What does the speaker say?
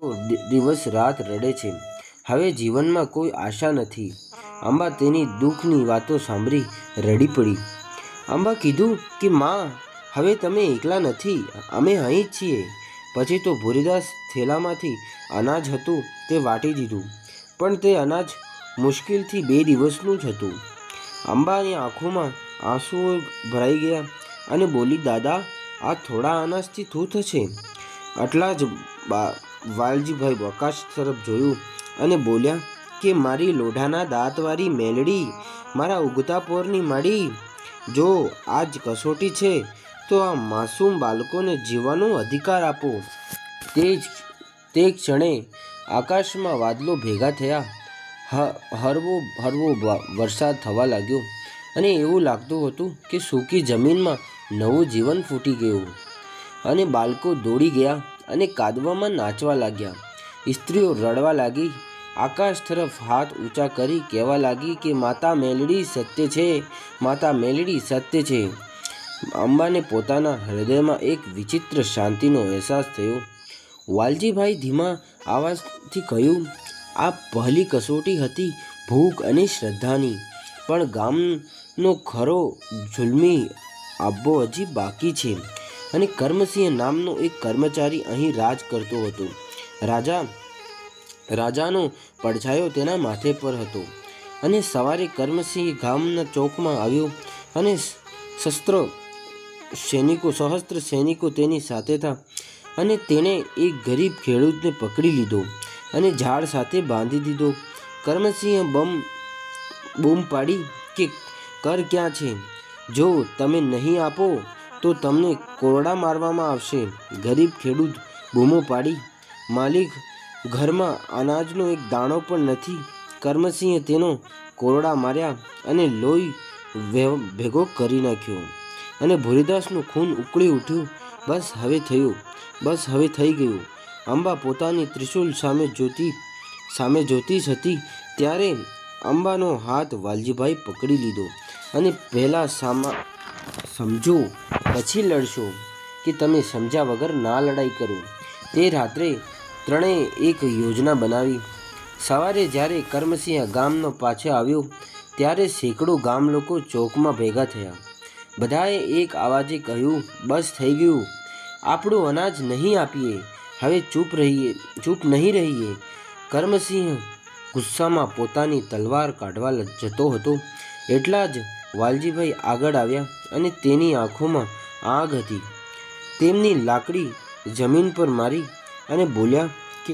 દિવસ રાત રડે છે. હવે જીવનમાં કોઈ આશા નથી. અંબા તેની દુઃખની વાતો સાંભળી રડી પડી. અંબા કીધું કે માં, હવે તમે એકલા નથી, અમે અહીં જ છીએ. પછી તો ભૂરીદાસ થેલામાંથી અનાજ હતું તે વાટી દીધું, પણ તે અનાજ મુશ્કેલથી 2 દિવસનું જ હતું. અંબાની આંખોમાં આંસુઓ ભરાઈ ગયા અને બોલી, દાદા, આ થોડા અનાજથી શું થશે? આટલા જ વાલજીભાઈ આકાશ તરફ જોયું અને બોલ્યા કે મારી લોઢાના દાંતવાળી મેલડી, મારા ઉગતા પોરની માડી, જો આ જ કસોટી છે તો આ માસૂમ બાળકોને જીવવાનો અધિકાર આપો. તે ક્ષણે આકાશમાં વાદળો ભેગા થયા. હળવો વરસાદ થવા લાગ્યો અને એવું લાગતું હતું કે સૂકી જમીનમાં નવું જીવન ફૂટી ગયું. અને બાળકો દોડી ગયા અને કાદવામાં નાચવા લાગ્યા. સ્ત્રીઓ રડવા લાગી, આકાશ તરફ હાથ ઊંચા કરી કહેવા લાગી કે માતા મેલડી સત્ય છે, માતા મેલડી સત્ય છે. અંબાને પોતાના હૃદયમાં એક વિચિત્ર શાંતિનો અહેસાસ થયો. વાલજીભાઈ ધીમા અવાજથી કહ્યું, આ પહેલી કસોટી હતી ભૂખ અને શ્રદ્ધાની, પણ ગામનો ખરો જુલ્મી આબ્બો હજી બાકી છે. અને કર્મસિંહ નામનો એક કર્મચારી અહીં રાજ કરતો હતો. રાજાનો પડછાયો તેના માથે પર હતો. અને સવારે કર્મસિંહ ગામના ચોકમાં આવ્યો અને સહસ્ત્ર સૈનિકો તેની સાથે હતા. અને તેણે એક ગરીબ ખેડૂતને પકડી લીધો અને ઝાડ સાથે બાંધી દીધો. કર્મસિંહે બૂમ પાડી કે કર ક્યાં છે? જો તમે નહીં આપો તો તમને કોરડા મારવામાં આવશે. ગરીબ ખેડૂત બૂમો પાડી, માલિક, ઘરમાં અનાજનો એક દાણો પણ નથી. કર્મસિંહે તેનો કોરડા માર્યા અને લોહી ભેગો કરી નાખ્યો. અને ભૂરીદાસનું ખૂન ઉકળી ઉઠ્યું. બસ હવે થયું, બસ હવે થઈ ગયું. અંબા પોતાની ત્રિશૂલ સામે જોતી હતી ત્યારે અંબાનો હાથ વાલજીભાઈ પકડી લીધો અને પહેલાં સમજો પછી લડશો, કે તમે સમજ્યા વગર ના લડાઈ કરો. તે રાત્રે ત્રણેય એક યોજના બનાવી. સવારે જ્યારે કર્મસિંહ ગામનો પાછો આવ્યો ત્યારે સેંકડો ગામ લોકો ચોકમાં ભેગા થયા. બધાએ એક અવાજે કહ્યું, બસ થઈ ગયું, આપણું અનાજ નહીં આપીએ, હવે ચૂપ નહીં રહીએ. કર્મસિંહ ગુસ્સામાં પોતાની તલવાર કાઢવા જતો હતો એટલા જ વાલજીભાઈ આગળ આવ્યા અને તેની આંખોમાં આગ હતી. તેમની લાકડી જમીન પર મારી અને બોલ્યા,